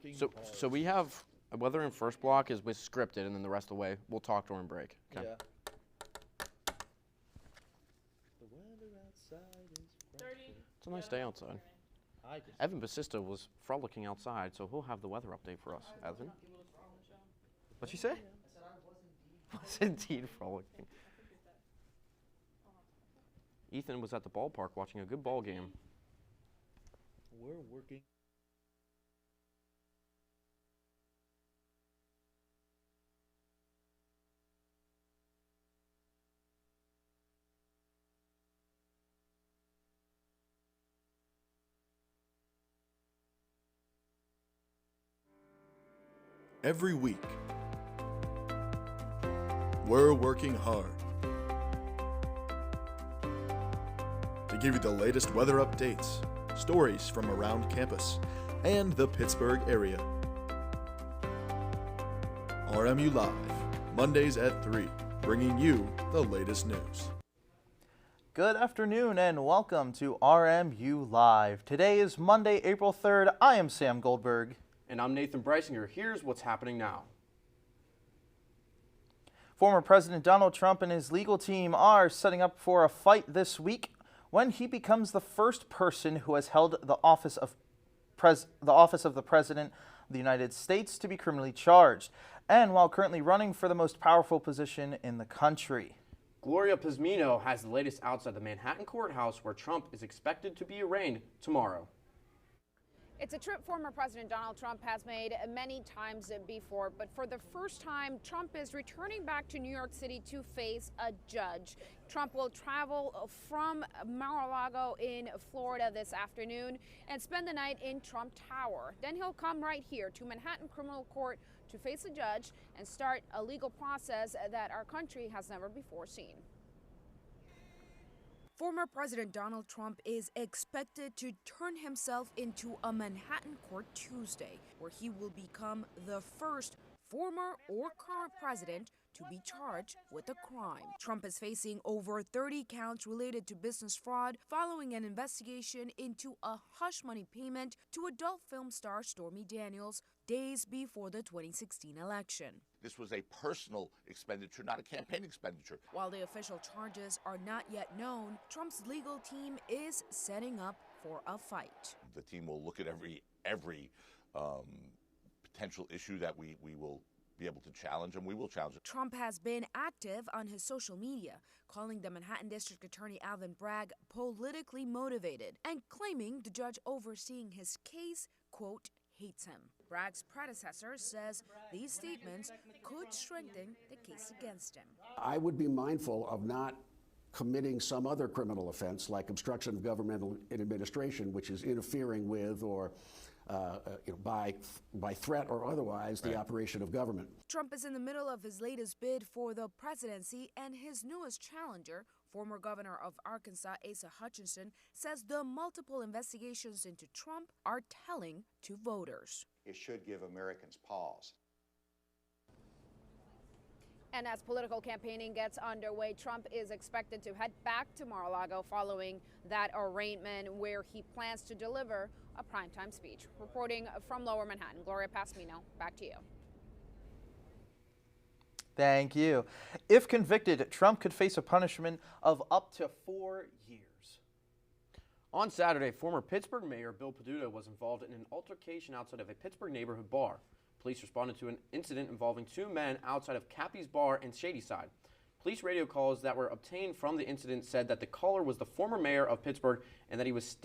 working So hard. so we have weather in first block is with scripted, and then the rest of the way we'll talk during break. Okay. Yeah. The weather outside is 30. It's a nice day outside. I just Evan Basista was frolicking outside, so he'll have the weather update for us. Evan, what'd you say? Was indeed frolicking. Ethan was at the ballpark watching a good ball game. we're working. Every week, we're working hard to give you the latest weather updates, stories from around campus, and the Pittsburgh area. RMU Live, Mondays at 3, bringing you the latest news. Good afternoon and welcome to RMU Live. Today is Monday, April 3rd. I am Sam Goldberg. And I'm Nathan Breisinger. Here's what's happening now. Former President Donald Trump and his legal team are setting up for a fight this week when he becomes the first person who has held the office of the President of the United States to be criminally charged, and while currently running for the most powerful position in the country. Gloria Pizmino has the latest outside the Manhattan courthouse where Trump is expected to be arraigned tomorrow. It's a trip former President Donald Trump has made many times before, but for the first time, Trump is returning back to New York City to face a judge. Trump will travel from Mar-a-Lago in Florida this afternoon and spend the night in Trump Tower. Then he'll come right here to Manhattan Criminal Court to face a judge and start a legal process that our country has never before seen. Former President Donald Trump is expected to turn himself into a Manhattan court Tuesday, where he will become the first former or current president to be charged with a crime. Trump is facing over 30 counts related to business fraud following an investigation into a hush money payment to adult film star Stormy Daniels days before the 2016 election. This was a personal expenditure, not a campaign expenditure. While the official charges are not yet known, Trump's legal team is setting up for a fight. The team will look at every potential issue that we will be able to challenge, and we will challenge it. Trump has been active on his social media, calling the Manhattan District Attorney Alvin Bragg politically motivated and claiming the judge overseeing his case, quote, hates him. Bragg's predecessor says these statements could strengthen the case against him. I would be mindful of not committing some other criminal offense like obstruction of governmental administration, which is interfering with or by threat or otherwise the operation of government. Trump is in the middle of his latest bid for the presidency, and his newest challenger, former governor of Arkansas Asa Hutchinson, says the multiple investigations into Trump are telling to voters. It should give Americans pause. And as political campaigning gets underway, Trump is expected to head back to Mar-a-Lago following that arraignment, where he plans to deliver a primetime speech. Reporting from Lower Manhattan, Gloria Pizmino, back to you. Thank you. If convicted, Trump could face a punishment of up to 4 years. On Saturday, former Pittsburgh Mayor Bill Peduto was involved in an altercation outside of a Pittsburgh neighborhood bar. Police responded to an incident involving two men outside of Cappy's Bar in Shadyside. Police radio calls that were obtained from the incident said that the caller was the former mayor of Pittsburgh and that he was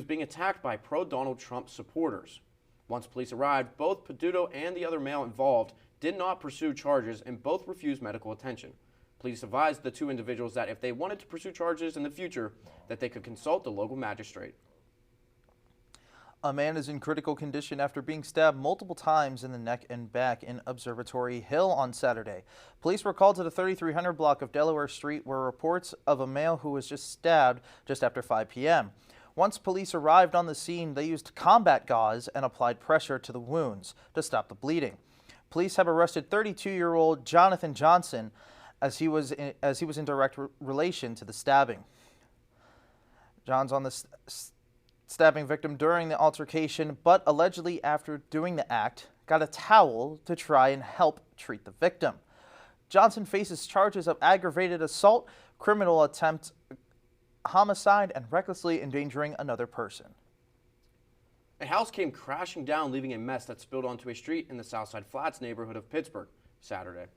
being attacked by pro-Donald Trump supporters. Once police arrived, both Peduto and the other male involved did not pursue charges and both refused medical attention. Police advised the two individuals that if they wanted to pursue charges in the future, that they could consult the local magistrate. A man is in critical condition after being stabbed multiple times in the neck and back in Observatory Hill on Saturday. Police were called to the 3300 block of Delaware Street, where reports of a male who was just stabbed just after 5 p.m. Once police arrived on the scene, they used combat gauze and applied pressure to the wounds to stop the bleeding. Police have arrested 32-year-old Jonathan Johnson as he was in direct relation to the stabbing. John's on the stabbing victim during the altercation, but allegedly after doing the act, got a towel to try and help treat the victim. Johnson faces charges of aggravated assault, criminal attempt, homicide, and recklessly endangering another person. A house came crashing down, leaving a mess that spilled onto a street in the Southside Flats neighborhood of Pittsburgh Saturday.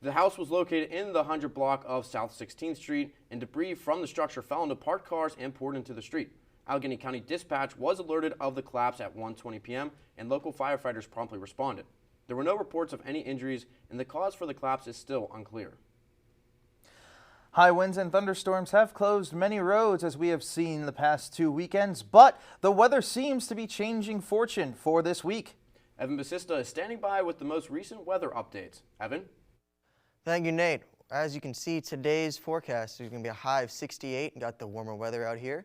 The house was located in the 100 block of South 16th Street, and debris from the structure fell into parked cars and poured into the street. Allegheny County Dispatch was alerted of the collapse at 1:20 p.m., and local firefighters promptly responded. There were no reports of any injuries, and the cause for the collapse is still unclear. High winds and thunderstorms have closed many roads, as we have seen the past 2 weekends, but the weather seems to be changing fortune for this week. Evan Basista is standing by with the most recent weather updates. Evan? Thank you, Nate. As you can see, today's forecast is going to be a high of 68. Got the warmer weather out here.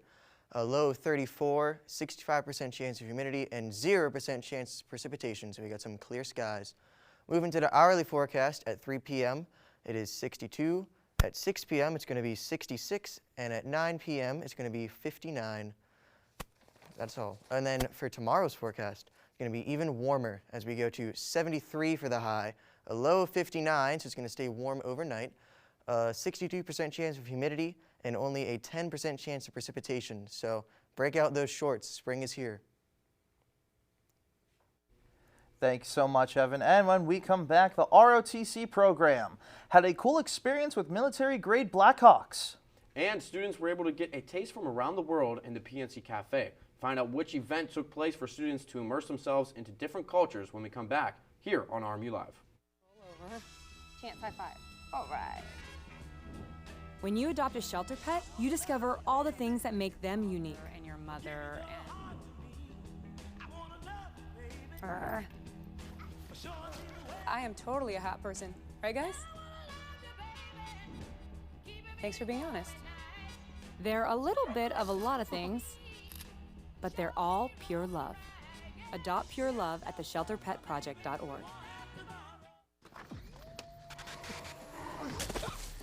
A low of 34, 65% chance of humidity, and 0% chance of precipitation, so we got some clear skies. Moving to the hourly forecast at 3 p.m., it is 62. At 6 p.m., it's going to be 66, and at 9 p.m., it's going to be 59. That's all. And then for tomorrow's forecast, it's going to be even warmer as we go to 73 for the high, a low of 59, so it's going to stay warm overnight, 62% chance of humidity, and only a 10% chance of precipitation. So break out those shorts. Spring is here. Thanks so much, Evan. And when we come back, the ROTC program had a cool experience with military-grade Blackhawks. And students were able to get a taste from around the world in the PNC Cafe. Find out which event took place for students to immerse themselves into different cultures when we come back here on RMU Live. Roll over. Chance high five. All right. When you adopt a shelter pet, you discover all the things that make them unique. And your mother and... I am totally a hat person, right guys? Thanks for being honest. They're a little bit of a lot of things, but they're all pure love. Adopt pure love at theshelterpetproject.org.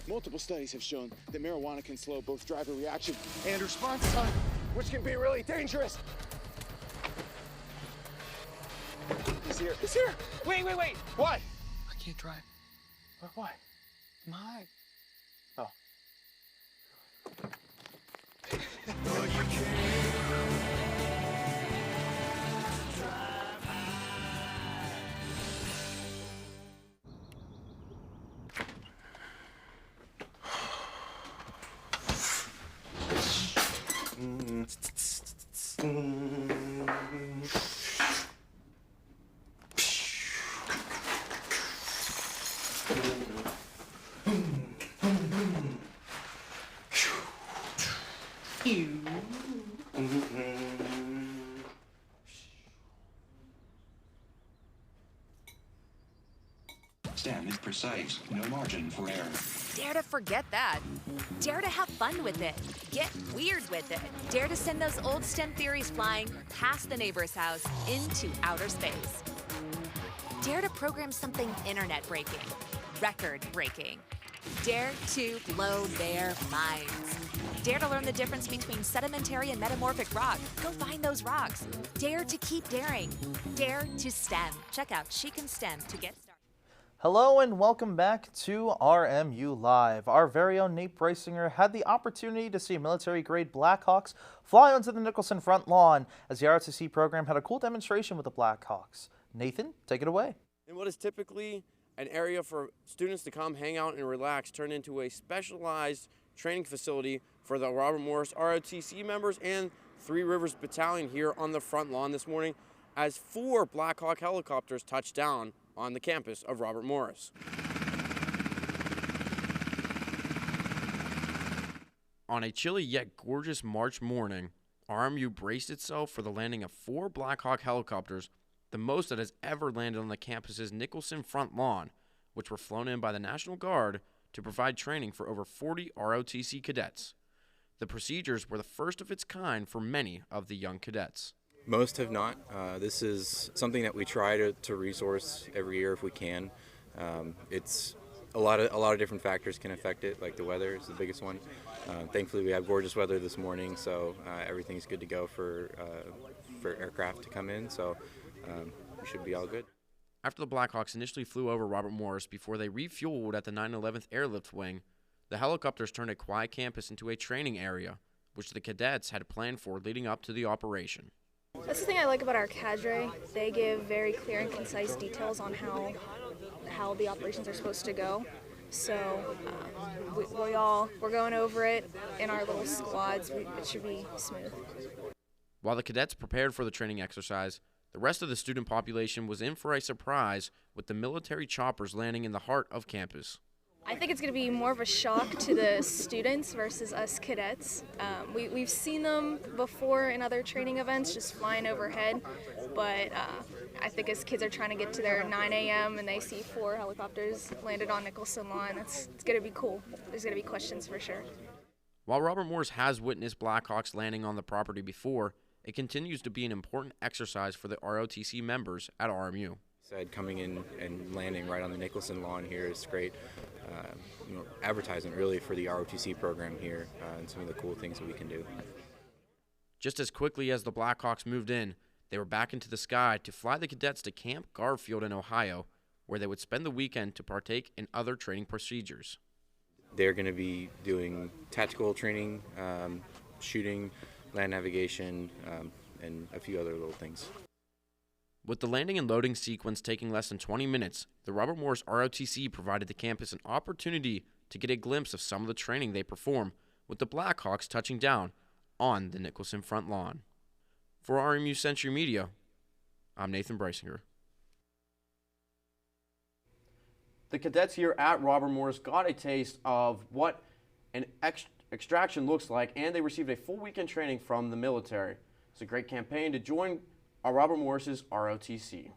Multiple studies have shown that marijuana can slow both driver reaction and response time, which can be really dangerous. He's here. He's here. Wait. What? I can't drive. Why? My. Oh. Stem is precise, no margin for error. Dare to forget that. Dare to have fun with it. Get weird with it. Dare to send those old STEM theories flying past the neighbor's house into outer space. Dare to program something internet-breaking, record-breaking. Dare to blow their minds. Dare to learn the difference between sedimentary and metamorphic rock. Go find those rocks. Dare to keep daring. Dare to STEM. Check out She Can STEM to get started. Hello and welcome back to RMU Live. Our very own Nate Breisinger had the opportunity to see military-grade Blackhawks fly onto the Nicholson front lawn as the ROTC program had a cool demonstration with the Blackhawks. Nathan, take it away. In what is typically an area for students to come hang out and relax turned into a specialized training facility for the Robert Morris ROTC members and Three Rivers Battalion here on the front lawn this morning as 4 Black Hawk helicopters touched down on the campus of Robert Morris. On a chilly yet gorgeous March morning, RMU braced itself for the landing of 4 Black Hawk helicopters, the most that has ever landed on the campus's Nicholson front lawn, which were flown in by the National Guard to provide training for over 40 ROTC cadets. The procedures were the first of its kind for many of the young cadets. Most have not. This is something that we try to resource every year if we can. It's a lot of different factors can affect it, like the weather is the biggest one. Thankfully, we have gorgeous weather this morning, so everything's good to go for aircraft to come in, so we should be all good. After the Blackhawks initially flew over Robert Morris before they refueled at the 911th Airlift Wing, the helicopters turned a quiet campus into a training area, which the cadets had planned for leading up to the operation. That's the thing I like about our cadre. They give very clear and concise details on how the operations are supposed to go. So we're going over it in our little squads. It should be smooth. While the cadets prepared for the training exercise, the rest of the student population was in for a surprise with the military choppers landing in the heart of campus. I think it's going to be more of a shock to the students versus us cadets. We've seen them before in other training events, just flying overhead, but I think as kids are trying to get to their 9 a.m. and they see 4 helicopters landed on Nicholson Lawn, it's going to be cool. There's going to be questions for sure. While Robert Morris has witnessed Blackhawks landing on the property before, it continues to be an important exercise for the ROTC members at RMU. Coming in and landing right on the Nicholson Lawn here is great. Advertisement really for the ROTC program here and some of the cool things that we can do. Just as quickly as the Blackhawks moved in, they were back into the sky to fly the cadets to Camp Garfield in Ohio, where they would spend the weekend to partake in other training procedures. They're going to be doing tactical training, shooting, land navigation, and a few other little things. With the landing and loading sequence taking less than 20 minutes, the Robert Morris ROTC provided the campus an opportunity to get a glimpse of some of the training they perform, with the Blackhawks touching down on the Nicholson front lawn. For RMU Century Media, I'm Nathan Breisinger. The cadets here at Robert Morris got a taste of what an extraction looks like, and they received a full weekend training from the military. It's a great campaign to join Robert Morris's ROTC.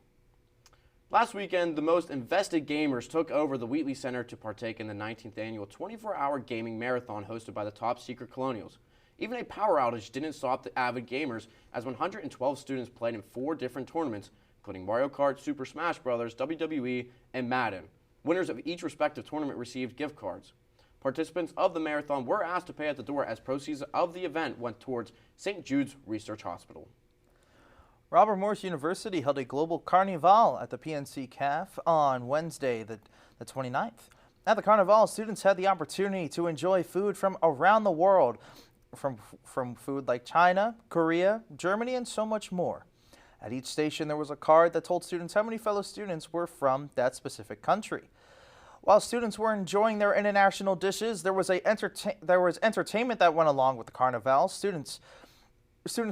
Last weekend, the most invested gamers took over the Wheatley Center to partake in the 19th annual 24-hour gaming marathon hosted by the top secret Colonials. Even a power outage didn't stop the avid gamers, as 112 students played in 4 different tournaments, including Mario Kart, Super Smash Bros., WWE, and Madden. Winners of each respective tournament received gift cards. Participants of the marathon were asked to pay at the door, as proceeds of the event went towards St. Jude's Research Hospital. Robert Morris University held a global carnival at the PNC CAF on Wednesday, the 29th. At the carnival, students had the opportunity to enjoy food from around the world, from food like China, Korea, Germany, and so much more. At each station, there was a card that told students how many fellow students were from that specific country. While students were enjoying their international dishes, there was entertainment that went along with the carnival. Students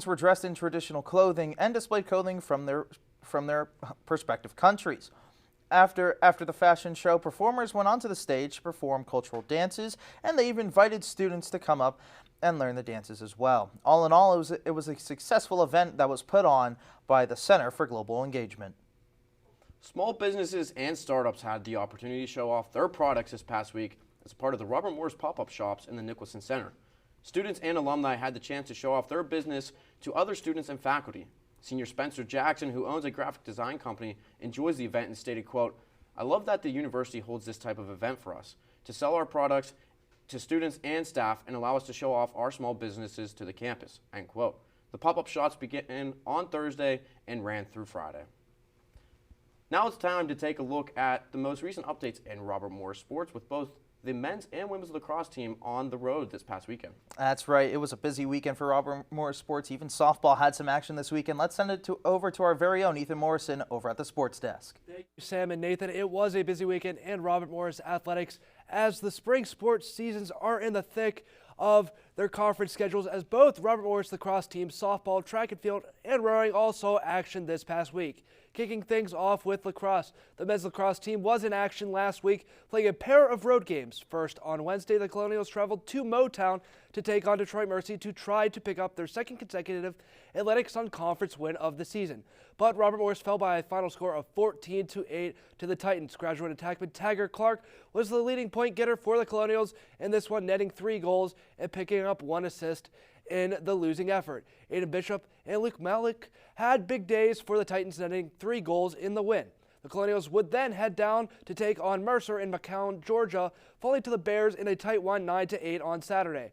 were dressed in traditional clothing and displayed clothing from their respective countries. After the fashion show, performers went onto the stage to perform cultural dances, and they even invited students to come up and learn the dances as well. All in all, it was a successful event that was put on by the Center for Global Engagement. Small businesses and startups had the opportunity to show off their products this past week as part of the Robert Morris pop-up shops in the Nicholson Center. Students and alumni had the chance to show off their business to other students and faculty. Senior Spencer Jackson, who owns a graphic design company, enjoys the event and stated, quote, "I love that the university holds this type of event for us, to sell our products to students and staff and allow us to show off our small businesses to the campus," end quote. The pop-up shops began on Thursday and ran through Friday. Now it's time to take a look at the most recent updates in Robert Morris sports, with both the men's and women's lacrosse team on the road this past weekend. That's right. It was a busy weekend for Robert Morris sports. Even softball had some action this weekend. Let's send it over to our very own Ethan Morrison over at the sports desk. Thank you, Sam and Nathan. It was a busy weekend in Robert Morris athletics, as the spring sports seasons are in the thick of their conference schedules, as both Robert Morris lacrosse teams, softball, track and field, and rowing also action this past week. Kicking things off with lacrosse, the men's lacrosse team was in action last week, playing a pair of road games. First, on Wednesday, the Colonials traveled to Moon Township to take on Detroit Mercy to try to pick up their second consecutive Atlantic Sun Conference win of the season. But Robert Morris fell by a final score of 14-8 to the Titans. Graduate attackman Tagger Clark was the leading point getter for the Colonials in this one, netting 3 goals and picking up 1 assist in the losing effort. Aiden Bishop and Luke Malik had big days for the Titans, netting 3 goals in the win. The Colonials would then head down to take on Mercer in McCown, Georgia, falling to the Bears in a tight one 9-8 on Saturday.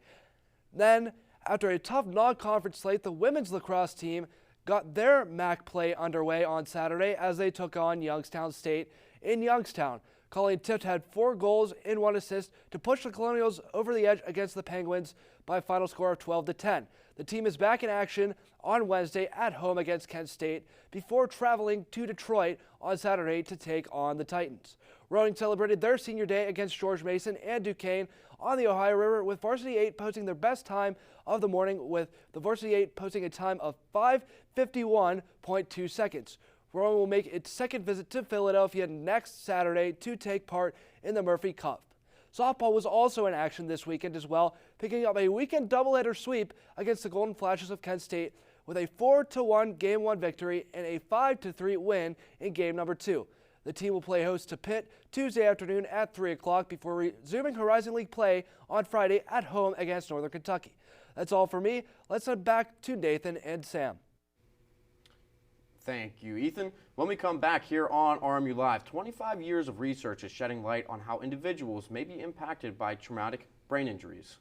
Then, after a tough non-conference slate, the women's lacrosse team got their MAC play underway on Saturday as they took on Youngstown State in Youngstown. Colleen Tift had 4 goals and 1 assist to push the Colonials over the edge against the Penguins by a final score of 12-10. The team is back in action on Wednesday at home against Kent State before traveling to Detroit on Saturday to take on the Titans. Rowing celebrated their senior day against George Mason and Duquesne on the Ohio River, with Varsity 8 posting their best time of the morning, with the Varsity 8 posting a time of 5:51.2 seconds. Rowing will make its second visit to Philadelphia next Saturday to take part in the Murphy Cup. Softball was also in action this weekend as well, picking up a weekend doubleheader sweep against the Golden Flashes of Kent State with a 4-1 Game 1 victory and a 5-3 win in Game number 2. The team will play host to Pitt Tuesday afternoon at 3 o'clock before resuming Horizon League play on Friday at home against Northern Kentucky. That's all for me. Let's head back to Nathan and Sam. Thank you, Ethan. When we come back here on RMU Live, 25 years of research is shedding light on how individuals may be impacted by traumatic brain injuries.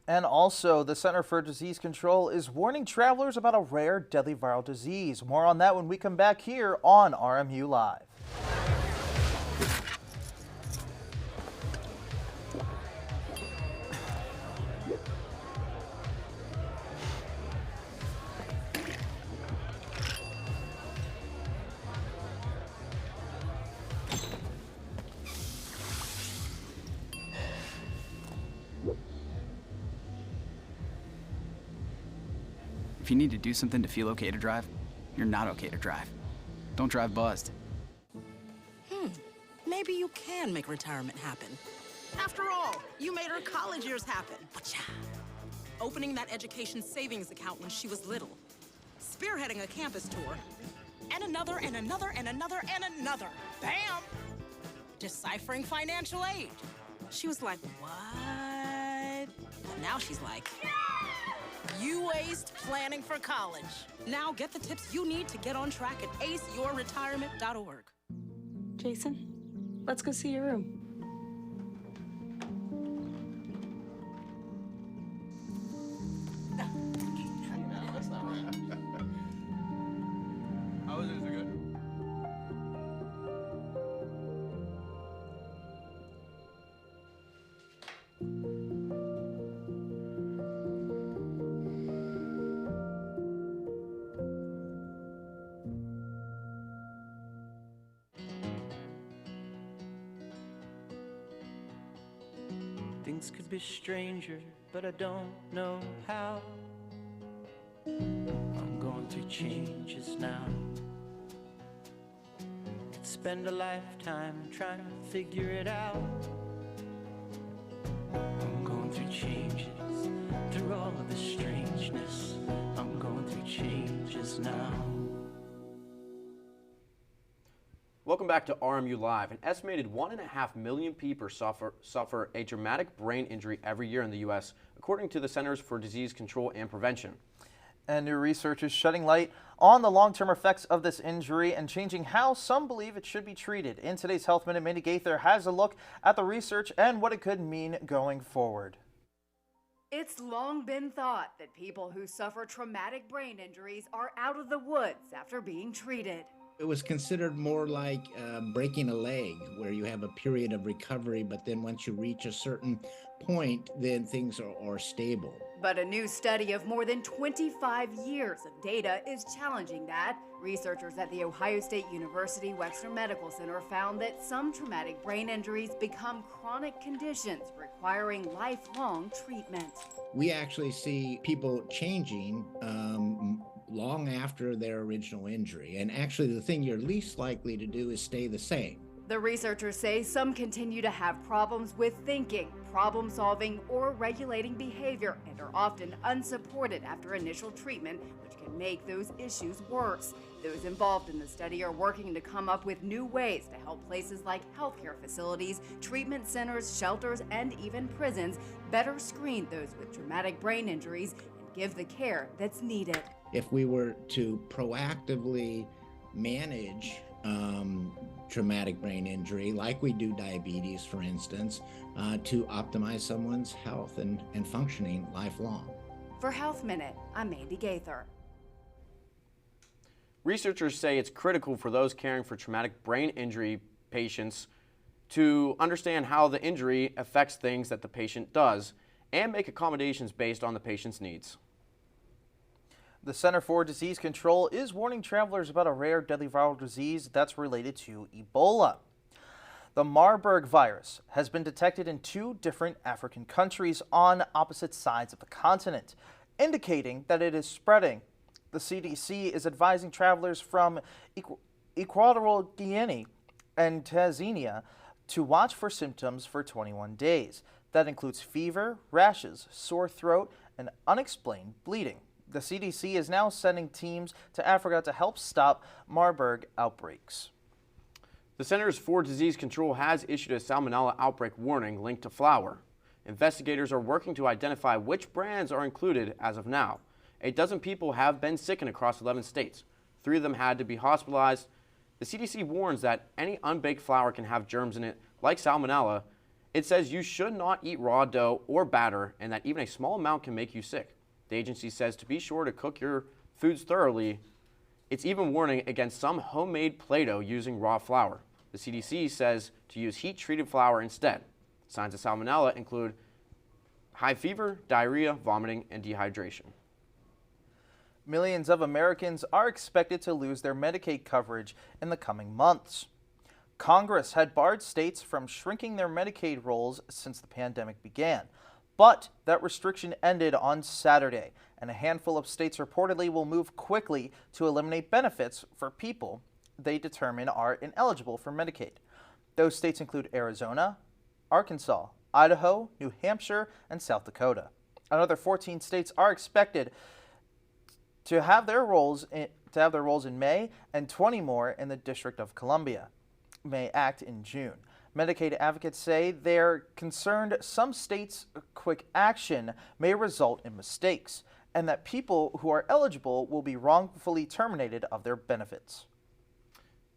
And also, the Center for Disease Control is warning travelers about a rare deadly viral disease. More on that when we come back here on RMU Live. If you need to do something to feel okay to drive, you're not okay to drive. Don't drive buzzed. Maybe you can make retirement happen. After all, you made her college years happen. Opening that education savings account when she was little. Spearheading a campus tour. And another, and another, and another, and another. Bam! Deciphering financial aid. She was like, what? But now she's like, you aced planning for college. Now get the tips you need to get on track at aceyourretirement.org. Jason, let's go see your room. How is it? Is it good? Things could be stranger, but I don't know how. I'm going through changes now. Could spend a lifetime trying to figure it out. I'm going through changes, through all of the strangeness. I'm going through changes now. Welcome back to RMU Live. An estimated 1.5 million people suffer a traumatic brain injury every year in the U.S., according to the Centers for Disease Control and Prevention. And new research is shedding light on the long-term effects of this injury and changing how some believe it should be treated. In today's Health Minute, Mindy Gaither has a look at the research and what it could mean going forward. It's long been thought that people who suffer traumatic brain injuries are out of the woods after being treated. It was considered more like breaking a leg, where you have a period of recovery, but then once you reach a certain point, then things are stable. But a new study of more than 25 years of data is challenging that. Researchers at The Ohio State University Wexner Medical Center found that some traumatic brain injuries become chronic conditions requiring lifelong treatment. We actually see people changing long after their original injury. And actually, the thing you're least likely to do is stay the same. The researchers say some continue to have problems with thinking, problem solving, or regulating behavior, and are often unsupported after initial treatment, which can make those issues worse. Those involved in the study are working to come up with new ways to help places like healthcare facilities, treatment centers, shelters, and even prisons better screen those with traumatic brain injuries and give the care that's needed. If we were to proactively manage traumatic brain injury, like we do diabetes, for instance, to optimize someone's health and functioning lifelong. For Health Minute, I'm Mandy Gaither. Researchers say it's critical for those caring for traumatic brain injury patients to understand how the injury affects things that the patient does and make accommodations based on the patient's needs. The Center for Disease Control is warning travelers about a rare deadly viral disease that's related to Ebola. The Marburg virus has been detected in 2 different African countries on opposite sides of the continent, indicating that it is spreading. The CDC is advising travelers from Equatorial Guinea and Tanzania to watch for symptoms for 21 days. That includes fever, rashes, sore throat, and unexplained bleeding. The CDC is now sending teams to Africa to help stop Marburg outbreaks. The Centers for Disease Control has issued a salmonella outbreak warning linked to flour. Investigators are working to identify which brands are included as of now. 12 people have been sickened across 11 states. 3 of them had to be hospitalized. The CDC warns that any unbaked flour can have germs in it, like salmonella. It says you should not eat raw dough or batter, and that even a small amount can make you sick. The agency says to be sure to cook your foods thoroughly. It's even warning against some homemade Play-Doh using raw flour. The CDC says to use heat-treated flour instead. Signs of salmonella include high fever, diarrhea, vomiting, and dehydration. Millions of Americans are expected to lose their Medicaid coverage in the coming months. Congress had barred states from shrinking their Medicaid rolls since the pandemic began. But that restriction ended on Saturday, and a handful of states reportedly will move quickly to eliminate benefits for people they determine are ineligible for Medicaid. Those states include Arizona, Arkansas, Idaho, New Hampshire, and South Dakota. Another 14 states are expected to have their rolls in May, and 20 more in the District of Columbia may act in June. Medicaid advocates say they're concerned some states' quick action may result in mistakes, and that people who are eligible will be wrongfully terminated of their benefits.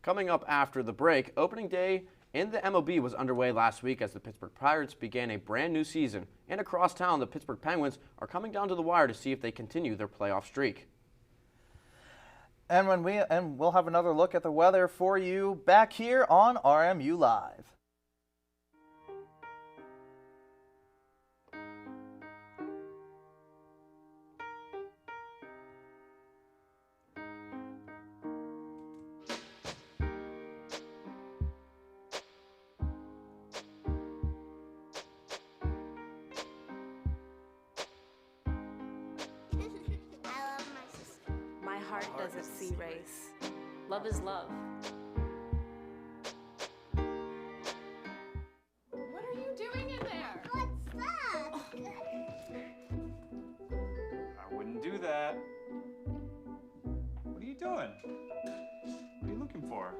Coming up after the break, opening day in the MLB was underway last week as the Pittsburgh Pirates began a brand new season, and across town the Pittsburgh Penguins are coming down to the wire to see if they continue their playoff streak. And we'll have another look at the weather for you back here on RMU Live. My heart doesn't see race. Love is love. What are you doing in there? What's that? I wouldn't do that. What are you doing? What are you looking for?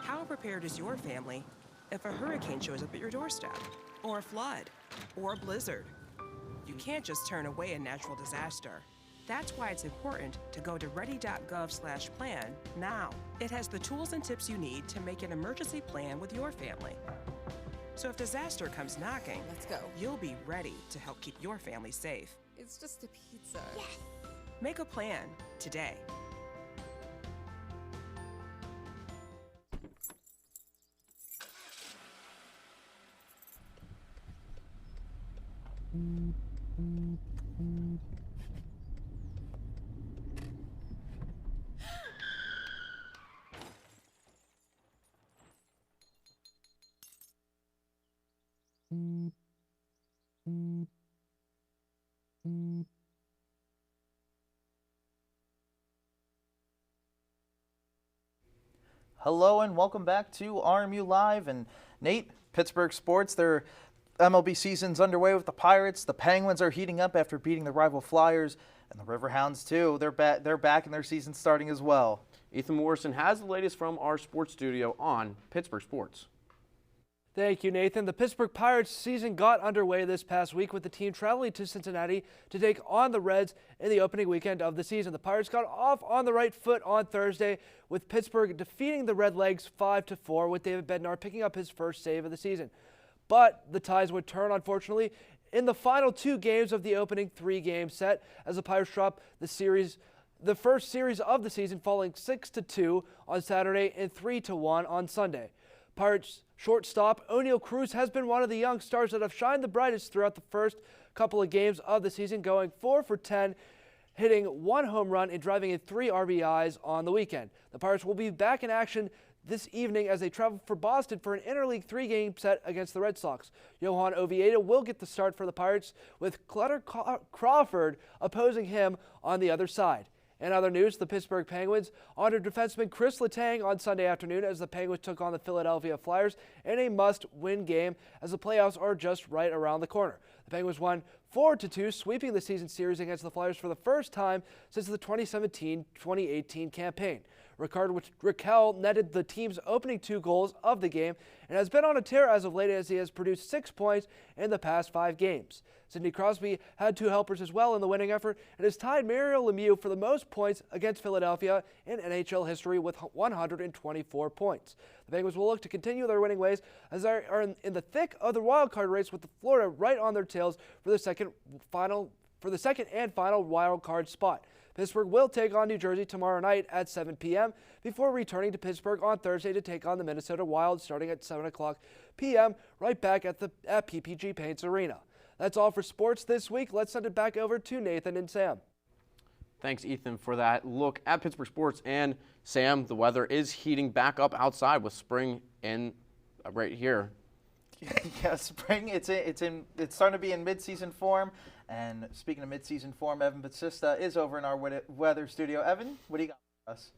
How prepared is your family if a hurricane shows up at your doorstep, or a flood, or a blizzard? You can't just turn away a natural disaster. That's why it's important to go to ready.gov/plan now. It has the tools and tips you need to make an emergency plan with your family. So if disaster comes knocking, Let's go. you'll be ready to help keep your family safe. It's just a pizza. Yes. Make a plan today. Hello and welcome back to RMU Live. And Nate, Pittsburgh sports, their MLB season's underway with the Pirates. The Penguins are heating up after beating the rival Flyers. And the Riverhounds, too, they're back and their season's starting as well. Ethan Morrison has the latest from our sports studio on Pittsburgh Sports. Thank you, Nathan. The Pittsburgh Pirates season got underway this past week with the team traveling to Cincinnati to take on the Reds in the opening weekend of the season. The Pirates got off on the right foot on Thursday with Pittsburgh defeating the Redlegs 5-4 with David Bednar picking up his first save of the season. But the ties would turn, unfortunately, in the final 2 games of the opening 3-game set as the Pirates dropped the first series of the season, falling 6-2 on Saturday and 3-1 on Sunday. Pirates shortstop O'Neal Cruz has been one of the young stars that have shined the brightest throughout the first couple of games of the season, going 4 for 10, hitting 1 home run and driving in 3 RBIs on the weekend. The Pirates will be back in action this evening as they travel for Boston for an interleague 3-game set against the Red Sox. Johan Oviedo will get the start for the Pirates, with Clutter Crawford opposing him on the other side. In other news, the Pittsburgh Penguins honored defenseman Chris Letang on Sunday afternoon as the Penguins took on the Philadelphia Flyers in a must-win game as the playoffs are just right around the corner. The Penguins won 4-2, sweeping the season series against the Flyers for the first time since the 2017-2018 campaign. Rickard Rakell netted the team's opening 2 goals of the game and has been on a tear as of late as he has produced 6 points in the past 5 games. Sidney Crosby had 2 helpers as well in the winning effort and has tied Mario Lemieux for the most points against Philadelphia in NHL history with 124 points. The Penguins will look to continue their winning ways as they are in the thick of the wild card race with the Florida right on their tails for the second and final wild card spot. Pittsburgh will take on New Jersey tomorrow night at 7 p.m. before returning to Pittsburgh on Thursday to take on the Minnesota Wild starting at 7 o'clock p.m. right back at PPG Paints Arena. That's all for sports this week. Let's send it back over to Nathan and Sam. Thanks, Ethan, for that look at Pittsburgh sports. And Sam, the weather is heating back up outside with spring in right here. Yeah, spring. It's starting to be in mid-season form. And speaking of mid-season form, Evan Batista is over in our weather studio. Evan, what do you got for us?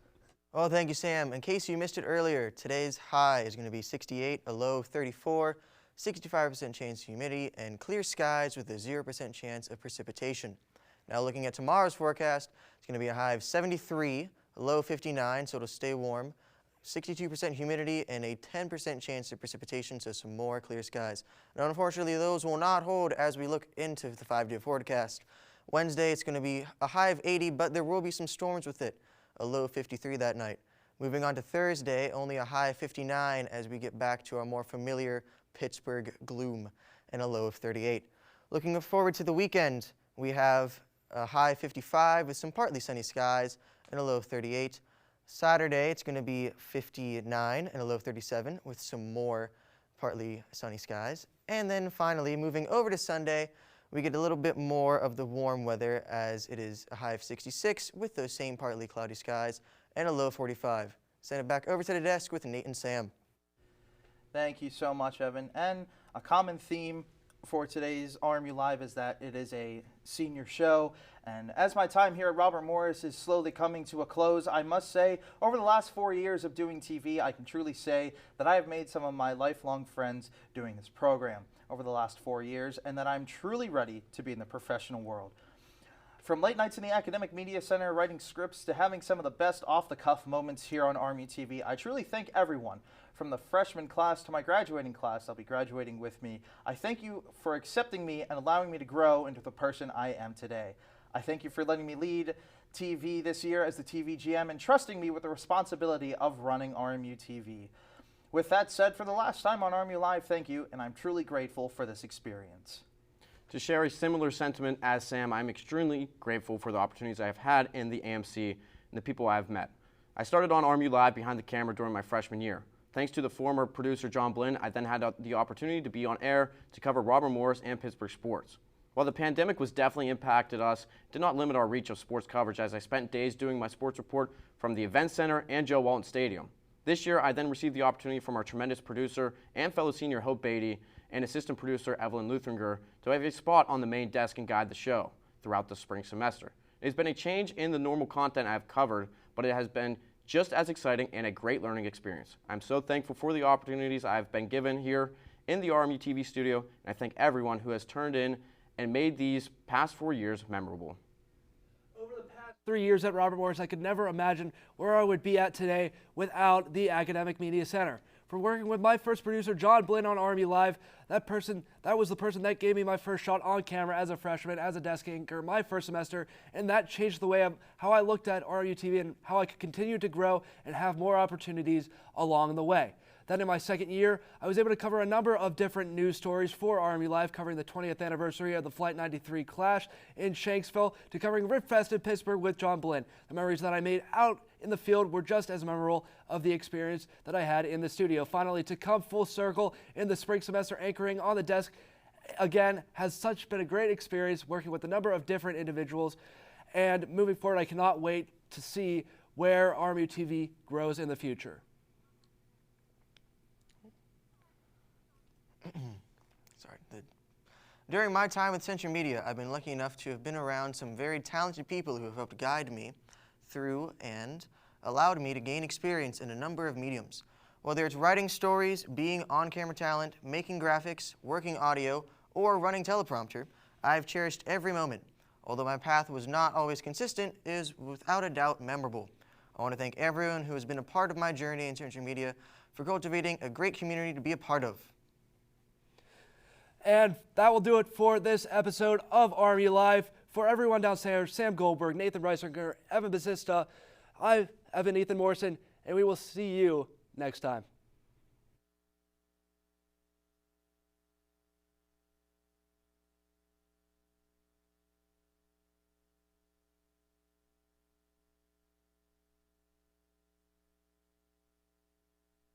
Well, thank you, Sam. In case you missed it earlier, today's high is going to be 68, a low 34, 65% chance of humidity, and clear skies with a 0% chance of precipitation. Now looking at tomorrow's forecast, it's going to be a high of 73, a low 59, so it'll stay warm, 62% humidity, and a 10% chance of precipitation, so some more clear skies. Now, unfortunately, those will not hold as we look into the 5-day forecast. Wednesday, it's going to be a high of 80, but there will be some storms with it, a low 53 that night. Moving on to Thursday, only a high of 59 as we get back to our more familiar Pittsburgh gloom, and a low of 38. Looking forward to the weekend, we have a high of 55 with some partly sunny skies and a low of 38. Saturday, it's going to be 59 and a low of 37 with some more partly sunny skies. And then finally, moving over to Sunday, we get a little bit more of the warm weather as it is a high of 66 with those same partly cloudy skies and a low of 45. Send it back over to the desk with Nate and Sam. Thank you so much, Evan. And a common theme for today's RMU Live is that it is a senior show. And as my time here at Robert Morris is slowly coming to a close, I must say, over the last 4 years of doing TV, I can truly say that I have made some of my lifelong friends doing this program over the last 4 years, and that I'm truly ready to be in the professional world. From late nights in the Academic Media Center, writing scripts, to having some of the best off-the-cuff moments here on RMU-TV, I truly thank everyone. From the freshman class to my graduating class, I'll be graduating with me. I thank you for accepting me and allowing me to grow into the person I am today. I thank you for letting me lead TV this year as the TV GM and trusting me with the responsibility of running RMU-TV. With that said, for the last time on RMU Live, thank you, and I'm truly grateful for this experience. To share a similar sentiment as Sam, I'm extremely grateful for the opportunities I have had in the AMC and the people I have met. I started on RMU Live behind the camera during my freshman year. Thanks to the former producer John Blinn, I then had the opportunity to be on air to cover Robert Morris and Pittsburgh sports. While the pandemic was definitely impacted us, it did not limit our reach of sports coverage as I spent days doing my sports report from the Event Center and Joe Walton Stadium. This year, I then received the opportunity from our tremendous producer and fellow senior Hope Beatty and assistant producer Evelyn Luthringer to have a spot on the main desk and guide the show throughout the spring semester. It has been a change in the normal content I have covered, but it has been just as exciting and a great learning experience. I'm so thankful for the opportunities I've been given here in the RMU-TV studio, and I thank everyone who has turned in and made these past 4 years memorable. 3 years at Robert Morris, I could never imagine where I would be at today without the Academic Media Center. For working with my first producer, John Blinn, on RMU Live, that was the person that gave me my first shot on camera as a freshman, as a desk anchor, my first semester, and that changed the way of how I looked at RMU-TV and how I could continue to grow and have more opportunities along the way. Then in my second year, I was able to cover a number of different news stories for RMU Live, covering the 20th anniversary of the Flight 93 clash in Shanksville, to covering Rip Fest in Pittsburgh with John Blinn. The memories that I made out in the field were just as memorable of the experience that I had in the studio. Finally, to come full circle in the spring semester, anchoring on the desk again has been a great experience, working with a number of different individuals. And moving forward, I cannot wait to see where RMU TV grows in the future. During my time with Century Media, I've been lucky enough to have been around some very talented people who have helped guide me through and allowed me to gain experience in a number of mediums. Whether it's writing stories, being on-camera talent, making graphics, working audio, or running teleprompter, I've cherished every moment. Although my path was not always consistent, it is without a doubt memorable. I want to thank everyone who has been a part of my journey in Century Media for cultivating a great community to be a part of. And that will do it for this episode of RMU Live. For everyone downstairs, Sam Goldberg, Nathan Reisinger, Evan Bazista, I'm Evan Ethan Morrison, and we will see you next time.